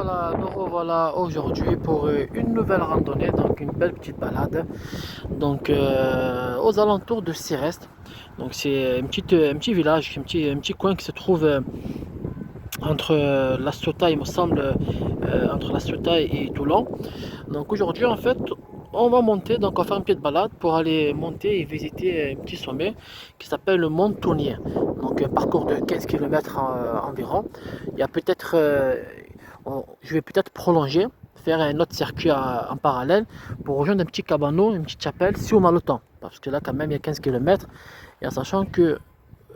voilà, nous revoilà aujourd'hui pour une nouvelle randonnée, donc une belle petite balade, donc aux alentours de Céreste. Donc c'est un petit village, un petit coin qui se trouve entre La Ciotat, il me semble, entre La Ciotat et Toulon. Donc aujourd'hui en fait, on va monter, donc on va faire une petite balade pour aller monter et visiter un petit sommet qui s'appelle le Mont Tournier. Donc un parcours de 15 km environ. Il y a peut-être je vais peut-être prolonger, faire un autre circuit en parallèle pour rejoindre un petit cabanon, une petite chapelle si on a le temps. Parce que là quand même il y a 15 km et en sachant que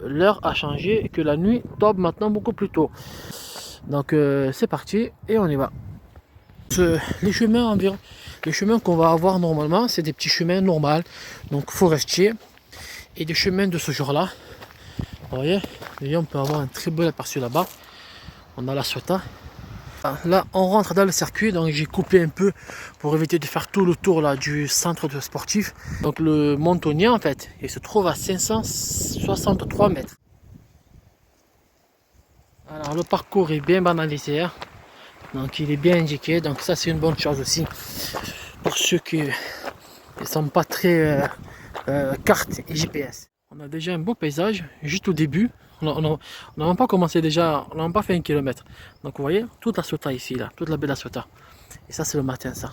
l'heure a changé et que la nuit tombe maintenant beaucoup plus tôt. Donc c'est parti et on y va. Les chemins environ, les chemins qu'on va avoir normalement, c'est des petits chemins normaux, donc forestiers et des chemins de ce genre-là. Vous voyez, déjà on peut avoir un très bel aperçu là-bas. On a La Ciotat. Là, on rentre dans le circuit, donc j'ai coupé un peu pour éviter de faire tout le tour là du centre de sportif. Donc le Mont Tournier, en fait, il se trouve à 563 mètres. Alors le parcours est bien banalisé, hein. Donc il est bien indiqué, donc ça c'est une bonne chose aussi pour ceux qui ne sont pas très carte et GPS. On a déjà un beau paysage juste au début. On n'a même pas commencé déjà, on n'a même pas fait 1 km. Donc vous voyez, toute La Ciotat ici, là, toute la baie de La Ciotat. Et ça c'est le matin ça.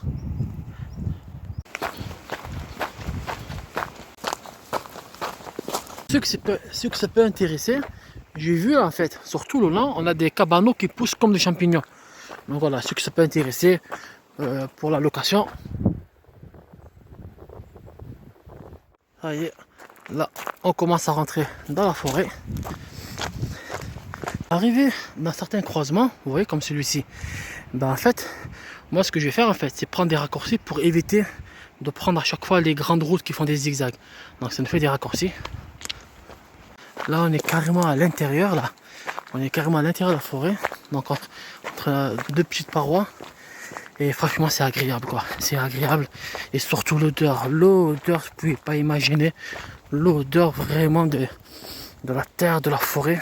Ceux que ça peut intéresser, j'ai vu en fait, sur tout le long, on a des cabanos qui poussent comme des champignons. Donc voilà, ceux que ça peut intéresser pour la location. Ça y est, là on commence à rentrer dans la forêt. Arrivé dans certains croisements, vous voyez comme celui-ci, ben en fait, moi ce que je vais faire en fait, c'est prendre des raccourcis pour éviter de prendre à chaque fois les grandes routes qui font des zigzags. Donc ça nous fait des raccourcis. Là on est carrément à l'intérieur là. On est carrément à l'intérieur de la forêt. Donc entre deux petites parois. Et franchement c'est agréable quoi. C'est agréable. Et surtout l'odeur. L'odeur, vous ne pouvez pas imaginer. L'odeur vraiment de la terre, de la forêt.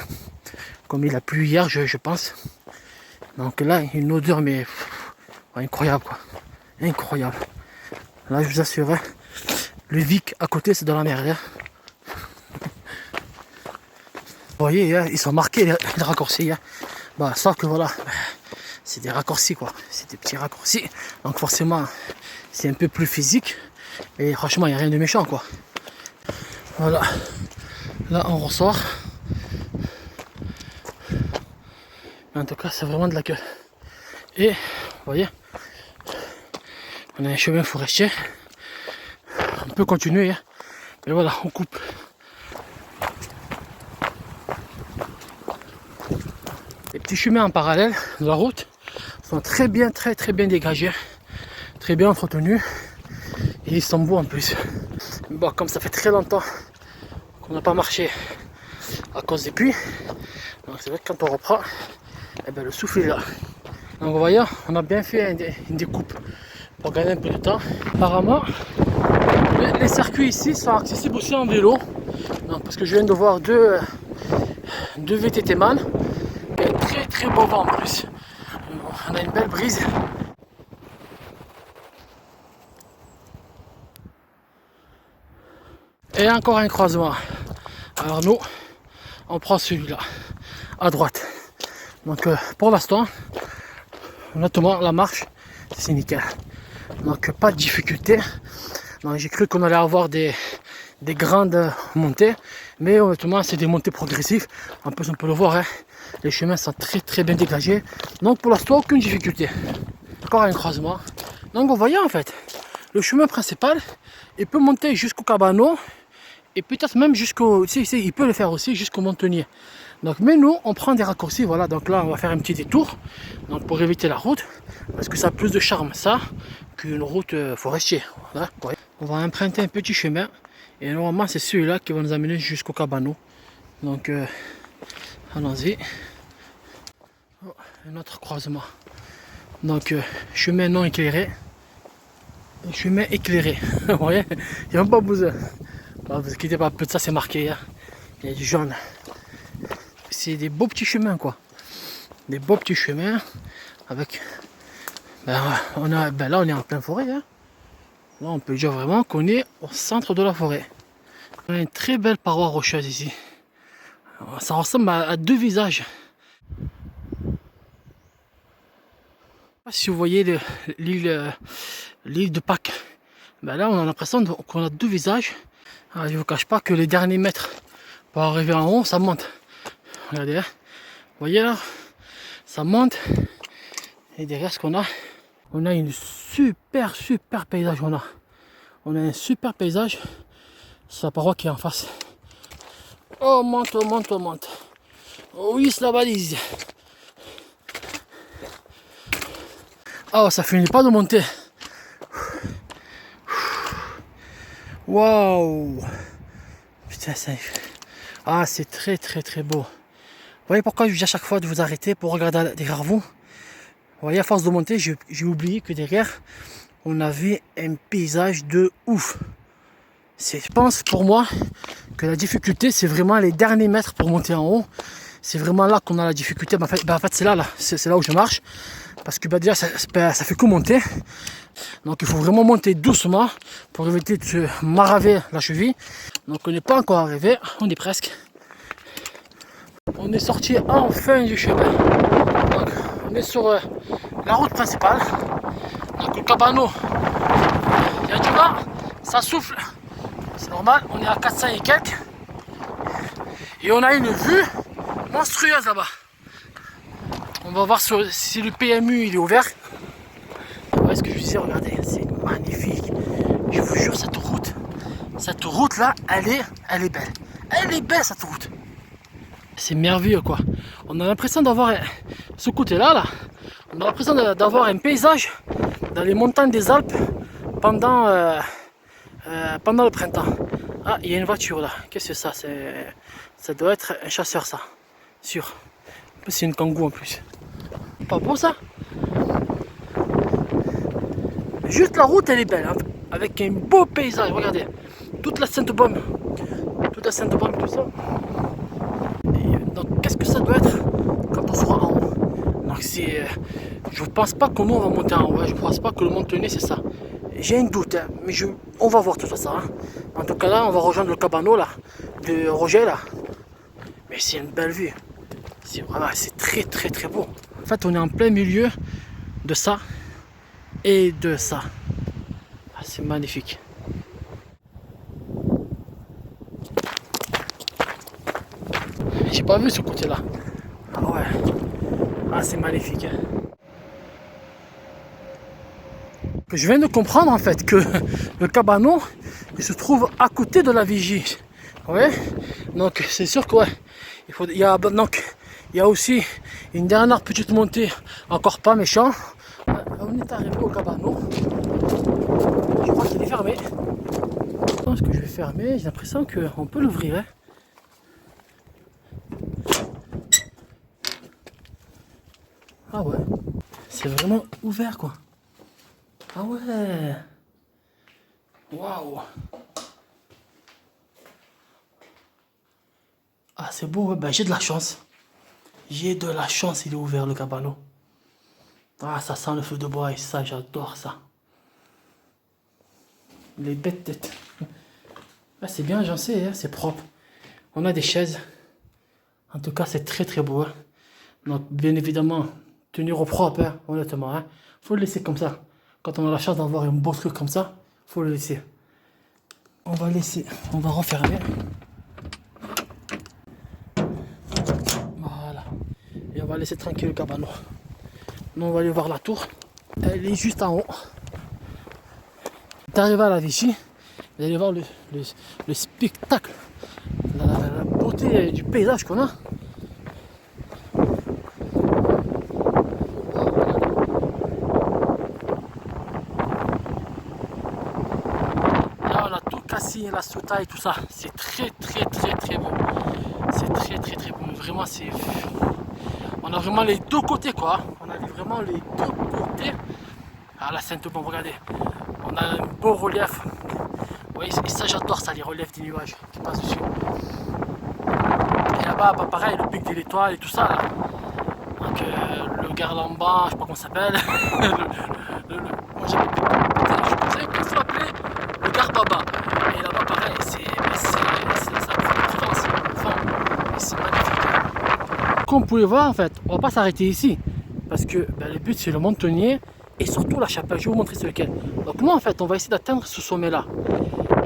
Comme il a plu hier je pense. Donc là une odeur mais incroyable quoi. Incroyable. Là je vous assurerai. Le Vic à côté c'est dans la mer. Vous voyez, ils sont marqués les raccourcis. Bah, sauf que voilà, c'est des raccourcis quoi. C'est des petits raccourcis. Donc forcément, c'est un peu plus physique. Et franchement, il n'y a rien de méchant quoi. Voilà. Là, on ressort. Mais en tout cas, c'est vraiment de la queue. Et, vous voyez, on a un chemin forestier. On peut continuer. Mais voilà, on coupe. Les petits chemins en parallèle de la route sont très bien dégagés, très bien entretenus et ils sont beaux en plus. Bon, comme ça fait très longtemps qu'on n'a pas marché à cause des pluies, donc c'est vrai que quand on reprend, eh ben, le souffle est là. Donc vous voyez, on a bien fait une découpe pour gagner un peu de temps. Apparemment, les circuits ici sont accessibles aussi en vélo, donc, parce que je viens de voir deux VTT man. Très beau vent en plus. On a une belle brise. Et encore un croisement. Alors nous, on prend celui-là, à droite. Donc pour l'instant, honnêtement, la marche, c'est nickel. Donc pas de difficulté. J'ai cru qu'on allait avoir des grandes montées. Mais honnêtement, c'est des montées progressives. En plus, on peut le voir, hein. Les chemins sont très bien dégagés. Donc pour l'instant, aucune difficulté. Encore un croisement. Donc vous voyez en fait, le chemin principal, il peut monter jusqu'au cabanon. Et peut-être même jusqu'au... il peut le faire aussi jusqu'au Montonier. Donc mais nous, on prend des raccourcis. Voilà, donc là, on va faire un petit détour. Donc pour éviter la route. Parce que ça a plus de charme, ça, qu'une route forestière. Voilà, on va emprunter un petit chemin. Et normalement, c'est celui-là qui va nous amener jusqu'au cabanon. Donc... allons-y. Oh, un autre croisement. Donc chemin non éclairé. Chemin éclairé. Vous voyez, il n'y a même pas besoin. Bah, vous inquiétez pas, peu de ça c'est marqué. Hein. Il y a du jaune. C'est des beaux petits chemins quoi. Des beaux petits chemins avec... là on est en pleine forêt. Hein. Là on peut dire vraiment qu'on est au centre de la forêt. On a une très belle paroi rocheuse ici. Ça ressemble à deux visages. Si vous voyez l'île de Pâques, là on a l'impression qu'on a deux visages. Alors, je ne vous cache pas que les derniers mètres pour arriver en haut, ça monte. Regardez là, vous voyez là, ça monte. Et derrière ce qu'on a, on a une super paysage. On a un super paysage sur la paroi qui est en face. Oh, monte, oh, monte, oh, monte. Oh oui, c'est la valise. Oh, ça finit pas de monter. Waouh. Putain, ah, c'est très beau. Vous voyez pourquoi je dis à chaque fois de vous arrêter pour regarder derrière vous. Vous voyez, à force de monter, j'ai oublié que derrière, on avait un paysage de ouf. Je pense pour moi que la difficulté, c'est vraiment les derniers mètres pour monter en haut. C'est vraiment là qu'on a la difficulté. En fait c'est là où je marche. Parce que déjà, ça fait que monter. Donc il faut vraiment monter doucement pour éviter de se maraver la cheville. Donc on n'est pas encore arrivé, on est presque. On est sorti enfin du chemin. Donc, on est sur la route principale. Donc le cabanon, il y a du vent, ça souffle. C'est normal, on est à 400 et quelques. Et on a une vue monstrueuse là-bas. On va voir si le PMU il est ouvert. Vous voyez ce que je disais, regardez, c'est magnifique. Je vous jure, cette route là, elle est belle. Elle est belle cette route. C'est merveilleux quoi. On a l'impression d'avoir ce côté-là, on a l'impression d'avoir un paysage dans les montagnes des Alpes pendant le printemps. Ah, il y a une voiture là. Qu'est-ce que c'est ça? Ça doit être un chasseur ça. Sûr. C'est une kangou en plus. Pas beau ça? Juste la route elle est belle, hein, avec un beau paysage, regardez. Toute la Sainte-Baume. Toute la Sainte-Baume, tout ça. Et donc qu'est-ce que ça doit être quand on sera en haut? Donc je pense pas que nous on va monter en haut, je pense pas que le Mont-Tenay c'est ça. J'ai un doute, hein, mais on va voir tout ça. Hein. En tout cas là, on va rejoindre le cabanon là, de Roger là. Mais c'est une belle vue. C'est très beau. En fait, on est en plein milieu de ça et de ça. Ah, c'est magnifique. J'ai pas vu ce côté-là. Ah ouais. Ah, c'est magnifique. Hein. Je viens de comprendre en fait que le cabanon il se trouve à côté de la vigie. Ouais. Donc c'est sûr que ouais. Il y a aussi une dernière petite montée, encore pas méchant. On est arrivé au cabanon. Je crois qu'il est fermé. Je pense que je vais fermer. J'ai l'impression qu'on peut l'ouvrir. Hein. Ah ouais. C'est vraiment ouvert quoi. Ah ouais. Waouh. Ah c'est beau. Ben, j'ai de la chance. J'ai de la chance, il est ouvert le cabanon. Ah, ça sent le feu de bois et ça, j'adore ça. Les bêtes têtes. Ah, c'est bien agencé, hein, c'est propre. On a des chaises. En tout cas, c'est très beau. Hein. Donc, bien évidemment, tenir au propre, hein, honnêtement. Hein. Faut le laisser comme ça. Quand on a la chance d'avoir un beau truc comme ça, faut le laisser. On va refermer. Voilà. Et on va laisser tranquille le cabanon. Nous, on va aller voir la tour. Elle est juste en haut. D'arriver à la Vichy, vous allez voir le spectacle, la beauté du paysage qu'on a. Là, on a tout Cassis, la Souta et tout ça. C'est très beau. C'est très beau. Vraiment, on a vraiment les deux côtés quoi. On a vraiment les deux côtés. Ah, la Sainte-Baume, regardez. On a un beau relief. Oui, et ça j'adore ça, les reliefs des nuages qui passent dessus. Et là-bas, pareil, le pic de l'Étoile et tout ça. Là. Donc regarde là en bas, je sais pas comment ça s'appelle. Moi j'ai comment ça s'appelait le Garbaba. Et là-bas pareil, c'est magnifique. Comme vous pouvez voir en fait, on va pas s'arrêter ici. Parce que le but c'est le montonnier et surtout la chapelle. Je vais vous montrer sur lequel. Donc nous en fait on va essayer d'atteindre ce sommet là.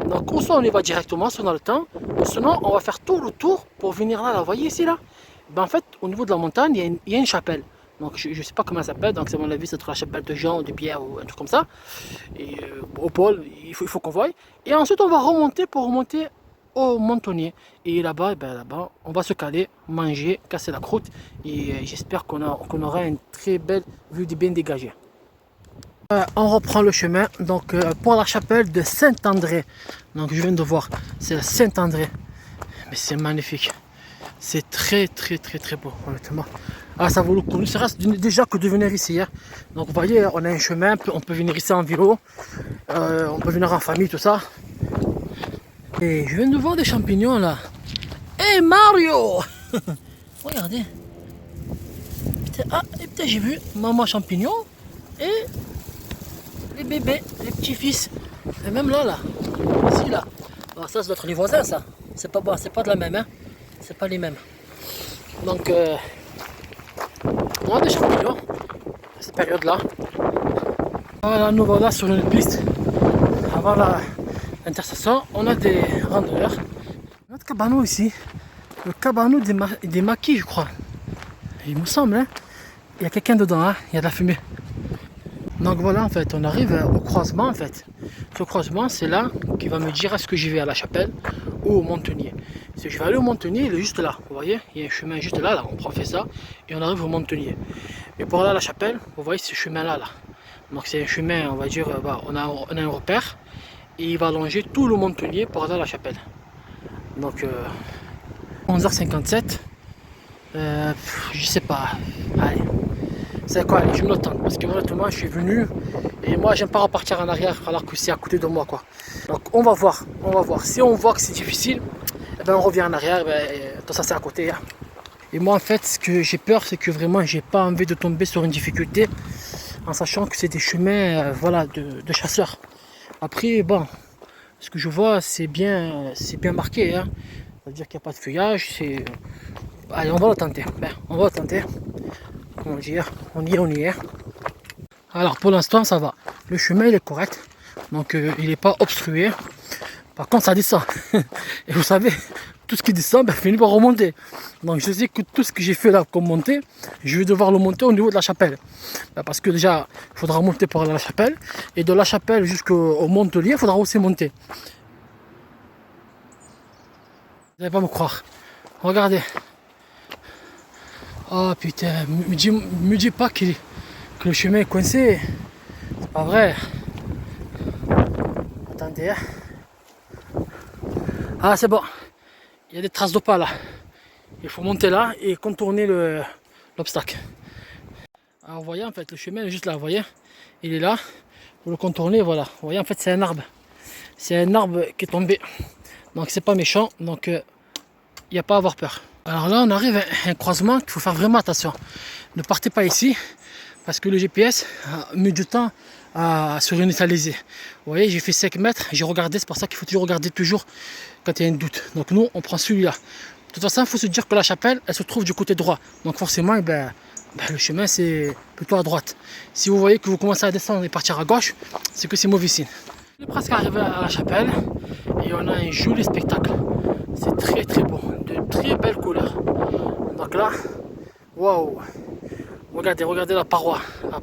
Donc ou soit on y va directement si on a le temps, ou sinon on va faire tout le tour pour venir là. Vous voyez ici là, en fait au niveau de la montagne il y a une chapelle. Donc je ne sais pas comment elle s'appelle, donc c'est à mon avis c'est la chapelle de Jean ou de Pierre ou un truc comme ça. Et au pôle, il faut qu'on voie. Et ensuite on va remonter pour remonter au montonnier. Et là-bas, là-bas, on va se caler, manger, casser la croûte. Et j'espère qu'on aura une très belle vue bien dégagée. On reprend le chemin donc pour la chapelle de Saint-André. Donc je viens de voir, c'est Saint-André. Mais c'est magnifique. C'est très beau, honnêtement. Ah, ça vaut le coup. Ne serait-ce déjà que de venir ici. Hein. Donc vous voyez, on a un chemin, on peut venir ici en vélo, on peut venir en famille, tout ça. Et je viens de voir des champignons là. Hey Mario regardez. Ah, et putain, j'ai vu maman champignon et les bébés, les petits-fils. Et même là, ici là. Alors ça doit être les voisins ça. C'est pas de la même, hein. C'est pas les mêmes. Donc on a des champignons à cette période là. Voilà, nous voilà sur une piste. Avant l'intersection, on a des randonneurs. Notre cabanon ici, le cabanon des maquis, je crois. Il me semble, hein. Il y a quelqu'un dedans, hein. Il y a de la fumée. Donc voilà, en fait, on arrive au croisement, en fait. Ce croisement, c'est là qui va me dire est-ce que j'y vais à la chapelle ou au montonnier. Si je vais aller au montonnier, il est juste là. Vous voyez, il y a un chemin juste là, on fait ça et on arrive au montonnier. Mais pour aller à la chapelle, vous voyez ce chemin-là, là. Donc c'est un chemin, on va dire, on a un repère. Et il va longer tout le montonnier pour aller à la chapelle. Donc 11h57. Je sais pas. Allez. C'est quoi, allez, je me le tente. Parce que honnêtement, je suis venu. Et moi, j'aime pas repartir en arrière alors que c'est à côté de moi, quoi. Donc on va voir. Si on voit que c'est difficile, eh ben, on revient en arrière. Tout ça, c'est à côté. Hein. Et moi, en fait, ce que j'ai peur, c'est que vraiment, j'ai pas envie de tomber sur une difficulté. En sachant que c'est des chemins voilà, de chasseurs. Après, bon, ce que je vois, c'est bien marqué. Hein. C'est-à-dire qu'il n'y a pas de feuillage. Allez, on va le tenter. On va le tenter. Comment dire, on y est. Alors, pour l'instant, ça va. Le chemin, il est correct. Donc, il n'est pas obstrué. Par contre, ça descend. Et vous savez, tout ce qui descend, finit par remonter. Donc, je sais que tout ce que j'ai fait là comme montée, je vais devoir le monter au niveau de la chapelle. Parce que déjà, il faudra monter pour aller à la chapelle. Et de la chapelle jusqu'au montonnier, il faudra aussi monter. Vous n'allez pas me croire. Regardez. Oh putain, me dis pas que le chemin est coincé. C'est pas vrai. Attendez. Hein. Ah, c'est bon. Il y a des traces de pas là. Il faut monter là et contourner l'obstacle. Alors vous voyez en fait le chemin est juste là, vous voyez. Il est là. Pour le contourner, voilà. Vous voyez en fait c'est un arbre. C'est un arbre qui est tombé. Donc c'est pas méchant. Donc il n'y a pas à avoir peur. Alors là on arrive à un croisement qu'il faut faire vraiment attention. Ne partez pas ici. Parce que le GPS a mis du temps à se réinitialiser. Vous voyez, j'ai fait 5 mètres, j'ai regardé, c'est pour ça qu'il faut toujours regarder toujours quand il y a un doute. Donc nous, on prend celui-là. De toute façon, il faut se dire que la chapelle, elle se trouve du côté droit. Donc forcément, le chemin, c'est plutôt à droite. Si vous voyez que vous commencez à descendre et partir à gauche, c'est que c'est mauvais signe. On est presque arrivé à la chapelle et on a un joli spectacle. C'est très beau, de très belles couleurs. Donc là, waouh! Regardez la paroi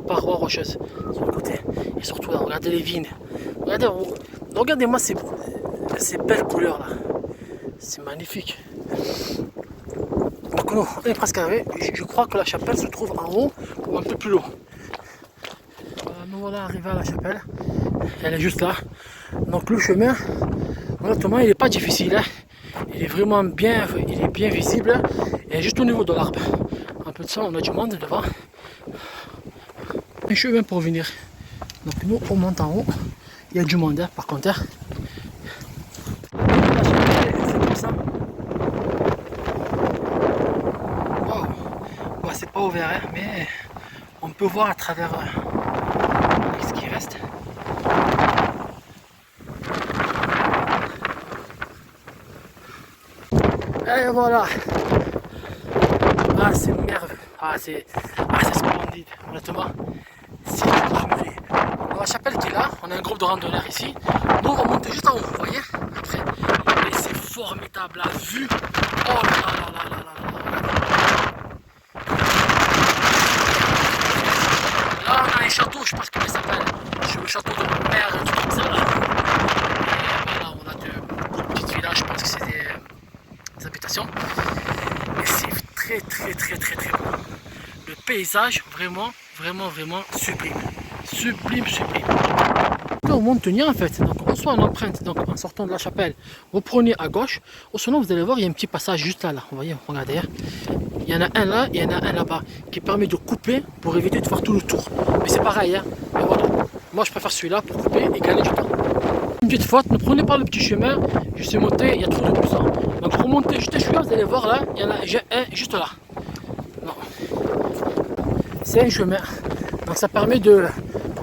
rocheuse sur le côté. Et surtout là, regardez les vignes. Regardez-moi ces belles couleurs là. C'est magnifique. Donc nous, on est presque arrivé. Je crois que la chapelle se trouve en haut ou un peu plus haut. Nous voilà arrivés à la chapelle. Elle est juste là. Donc le chemin, honnêtement, il n'est pas difficile. Hein. Il est vraiment bien, il est bien visible. Et juste au niveau de l'arbre. Un peu de ça, on a du monde devant. Un chemin pour venir. Donc nous, on monte en haut. Il y a du monde, hein, par contre. Hein. C'est comme ça. Wow. Ouais, c'est pas ouvert, hein, mais peut voir à travers ce qui reste. Et voilà. Ah, c'est merveilleux. Ah, c'est splendide, honnêtement. C'est merveilleux. La chapelle qui est là, on a un groupe de randonneurs ici. Nous, on va monter juste en haut, vous voyez? Après. Et c'est formidable, la vue. Oh là là là là là là. Là, on a un château, je pense qu'il s'appelle. Le château de mon père, un truc comme ça. Et voilà, on a beaucoup de petits villages, je pense que c'est des habitations. Et c'est très beau. Le paysage, vraiment sublime. Sublime. On monte tenir en fait, donc on soit en empreinte, donc en sortant de la chapelle, vous prenez à gauche, ou sinon vous allez voir, il y a un petit passage juste là, vous voyez, regardez, il y en a un là, et il y en a un là-bas, qui permet de couper pour éviter de faire tout le tour. Mais c'est pareil, hein, mais voilà, moi je préfère celui-là pour couper et gagner du temps. Une petite faute, ne prenez pas le petit chemin, je suis monté, il y a trop de poussants. Donc pour monter juste celui-là, vous allez voir là, il y en a un juste là. Non. C'est un chemin, donc ça permet de,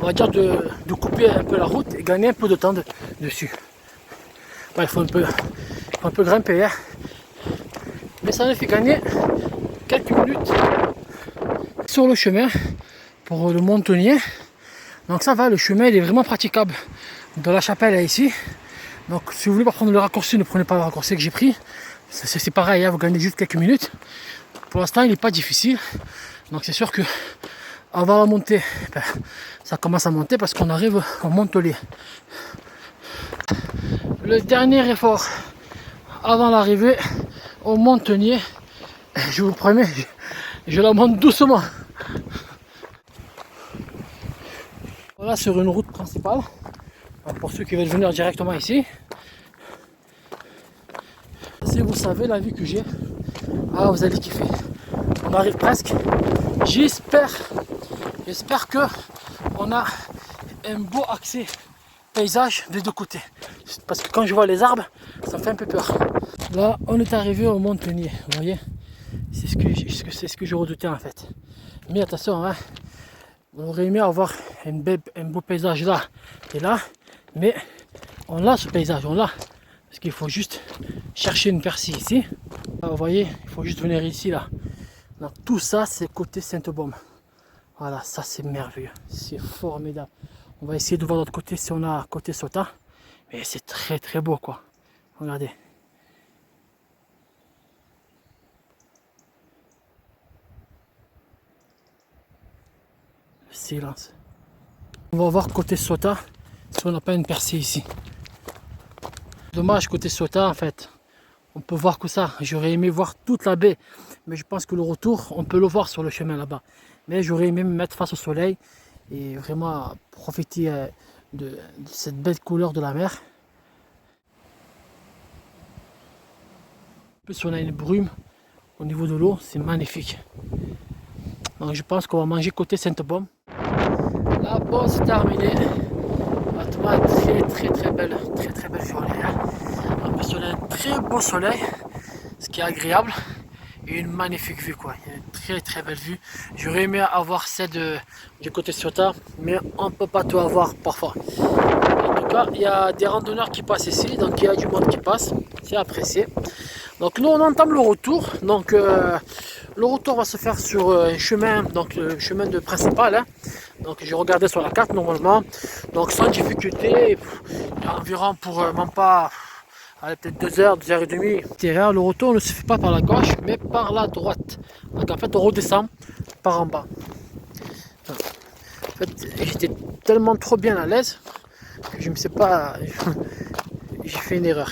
on va dire de couper un peu la route et gagner un peu de temps dessus. Ouais, il faut un peu grimper, hein. Mais ça nous fait gagner quelques minutes sur le chemin pour le montonnier. Donc ça va, le chemin il est vraiment praticable de la chapelle à ici. Donc si vous voulez pas prendre le raccourci, ne prenez pas le raccourci que j'ai pris. C'est pareil, hein, vous gagnez juste quelques minutes. Pour l'instant il n'est pas difficile. Donc c'est sûr que avant la montée, ben, ça commence à monter parce qu'on arrive au Montelier. Le dernier effort avant l'arrivée au Montenier, je vous promets, je la monte doucement. Voilà, sur une route principale, pour ceux qui veulent venir directement ici. Si vous savez la vue que j'ai, ah, vous allez kiffer. On arrive presque. J'espère que on a un beau accès paysage des deux côtés. Parce que quand je vois les arbres, ça me fait un peu peur. Là, on est arrivé au Montenier, vous voyez. C'est ce que je redoutais en fait. Mais attention, hein, on aurait aimé avoir un beau paysage là et là. Mais on a ce paysage, on l'a. Parce qu'il faut juste chercher une percée ici. Là, vous voyez, il faut juste venir ici là. Donc tout ça, c'est côté Sainte-Baume. Voilà, ça c'est merveilleux, c'est formidable. On va essayer de voir de l'autre côté si on a côté Sota. Mais c'est très beau quoi. Regardez. Le silence. On va voir côté Sota si on n'a pas une percée ici. Dommage côté Sota en fait. On peut voir que ça. J'aurais aimé voir toute la baie. Mais je pense que le retour, on peut le voir sur le chemin là-bas. Mais j'aurais aimé me mettre face au soleil et vraiment profiter de cette belle couleur de la mer. En plus, on a une brume au niveau de l'eau, c'est magnifique. Donc je pense qu'on va manger côté Sainte-Baume. La pause terminée. Très belle journée. En plus, on a un très beau soleil, ce qui est agréable. Et une magnifique vue quoi, il y a une très belle vue. J'aurais aimé avoir celle du côté Sota, mais on ne peut pas tout avoir parfois. En tout cas, il y a des randonneurs qui passent ici, donc il y a du monde qui passe, c'est apprécié. Donc nous on entame le retour, donc le retour va se faire sur un chemin, donc le chemin de principal. Hein. Donc j'ai regardé sur la carte normalement, donc sans difficulté, il y a environ pour même pas... Allez, peut-être 2h, 2h30. Le retour ne se fait pas par la gauche, mais par la droite. Donc en fait, on redescend par en bas. En fait, j'étais tellement trop bien à l'aise que je ne me sais pas. J'ai fait une erreur.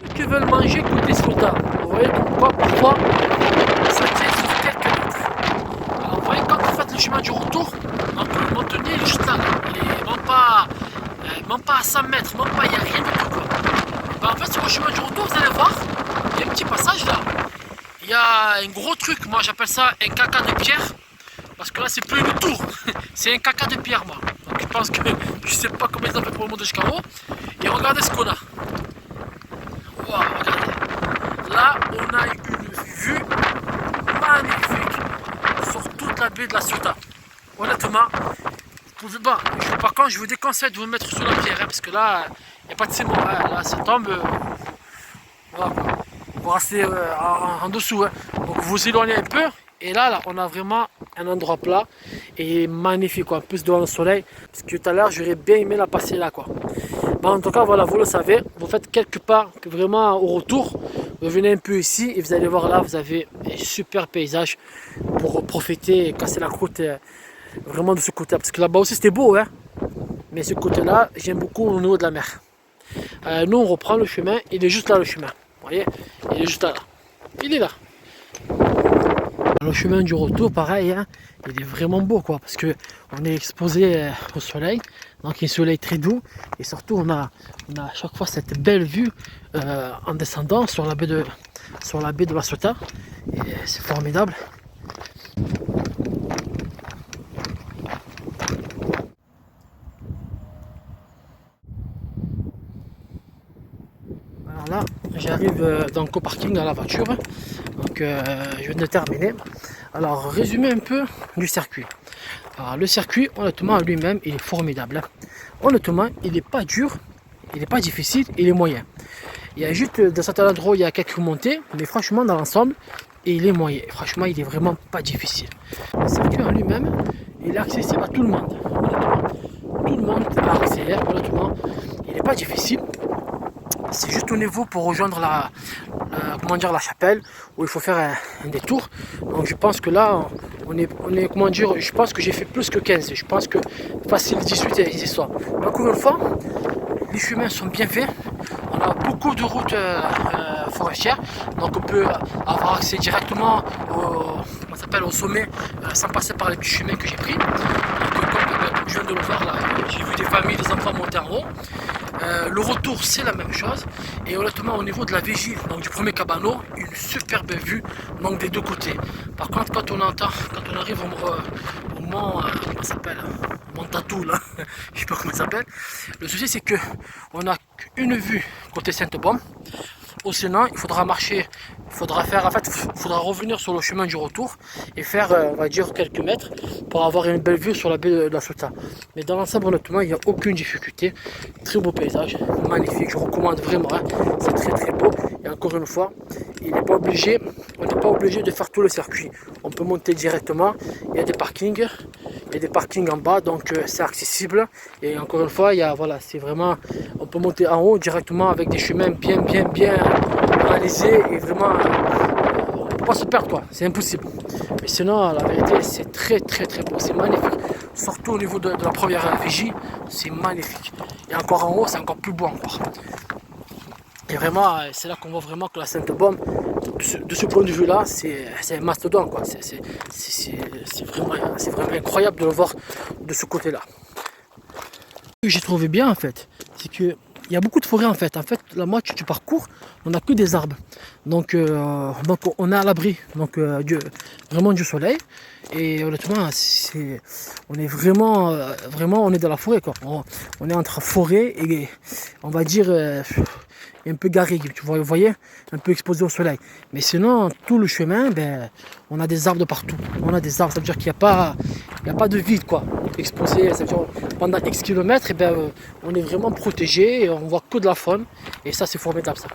Ceux qui veulent manger côté Sota, vous voyez pourquoi parfois ça tient sur quelques mètres. Alors vous voyez, quand vous faites le chemin du retour, donc le Montenier il est juste là. Même pas à 100 mètres, même pas, il n'y a rien du tout quoi. Ben, en fait sur le chemin du retour, vous allez voir, il y a un petit passage là. Il y a un gros truc, moi j'appelle ça un caca de pierre. Parce que là c'est plus une tour, c'est un caca de pierre moi. Donc je pense que je sais pas comment ils ont fait pour le monter jusqu'en haut. Et regardez ce qu'on a. Wow, regardez. Là, on a une vue magnifique sur toute la baie de la Ciotat. Honnêtement, vous pouvez pas. Par contre, je vous déconseille de vous mettre sur la pierre, hein, parce que là, il n'y a pas de ciment. Hein, là, ça tombe. Voilà, vous restez en dessous. Hein. Donc, vous éloignez un peu. Et là, on a vraiment un endroit plat et magnifique, quoi. En plus devant le soleil, parce que tout à l'heure, j'aurais bien aimé la passer là, quoi. Bon, en tout cas, voilà, vous le savez, vous faites quelque part que vraiment au retour, vous venez un peu ici et vous allez voir là, vous avez un super paysage pour profiter et casser la croûte vraiment de ce côté, parce que là-bas aussi c'était beau, hein. Mais ce côté-là, j'aime beaucoup au niveau de la mer. Nous, on reprend le chemin, il est juste là le chemin, vous voyez, il est juste là, il est là. Le chemin du retour, pareil, hein, il est vraiment beau, quoi, parce que on est exposé au soleil, donc un soleil très doux, et surtout on a à chaque fois cette belle vue en descendant sur la baie de la Ciotat, et c'est formidable. Alors là, j'arrive donc au parking à la voiture, donc je viens de terminer. Alors, résumer un peu du circuit. Alors, le circuit, honnêtement, lui-même, il est formidable. Honnêtement, il n'est pas dur, il n'est pas difficile, il est moyen. Il y a juste, dans certains endroits, il y a quelques montées, mais franchement, dans l'ensemble, il est moyen. Franchement, il est vraiment pas difficile. Le circuit en lui-même, il est accessible à tout le monde. Honnêtement, tout le monde a accès, honnêtement. Il n'est pas difficile. C'est juste au niveau pour rejoindre la chapelle où il faut faire un détour. Donc je pense que là on est comment dire, je pense que j'ai fait plus que 15. Je pense que facile 18 et histoires. Encore une fois, les chemins sont bien faits. On a beaucoup de routes forestières, donc on peut avoir accès directement au sommet sans passer par les petits chemins que j'ai pris. Donc, comme je viens de le voir là, j'ai vu des familles, des enfants monter en haut. Le retour c'est la même chose, et honnêtement au niveau de la vigie, donc du premier cabanon, une superbe vue donc des deux côtés. Par contre quand on arrive au mont, comment ça s'appelle, mont Tatou là, je sais pas comment ça s'appelle, le souci c'est que on a une vue côté Sainte-Baume. Ou sinon, il faudra marcher, il faudra revenir sur le chemin du retour et faire, on va dire, quelques mètres pour avoir une belle vue sur la baie de la Ciotat. Mais dans l'ensemble, honnêtement, il n'y a aucune difficulté. Très beau paysage, magnifique, je recommande vraiment, hein. C'est très très beau. Et encore une fois, on n'est pas obligé de faire tout le circuit. On peut monter directement, il y a des parkings en bas, donc c'est accessible. Et encore une fois, voilà, c'est vraiment, on peut monter en haut directement avec des chemins bien réalisés et vraiment, on ne peut pas se perdre, quoi, c'est impossible. Mais sinon, la vérité, c'est très beau, c'est magnifique. Surtout au niveau de la première vigie, c'est magnifique. Et encore en haut, c'est encore plus beau encore. Et vraiment, c'est là qu'on voit vraiment que la Sainte-Baume, de ce point de vue-là, c'est un mastodonte, quoi. C'est vraiment incroyable de le voir de ce côté-là. Ce que j'ai trouvé bien, en fait, c'est que il y a beaucoup de forêts en fait. En fait, la moitié du parcours, on n'a que des arbres. Donc on est à l'abri vraiment du soleil. Et honnêtement, on est vraiment, on est dans la forêt, quoi. On est entre forêt et on va dire un peu garrigue, vous voyez, un peu exposé au soleil. Mais sinon, tout le chemin, on a des arbres de partout. On a des arbres, ça veut dire qu'il n'y a pas de vide, quoi. Exposé, ça veut dire pendant X kilomètres, on est vraiment protégé, et on voit que de la faune, et ça c'est formidable ça.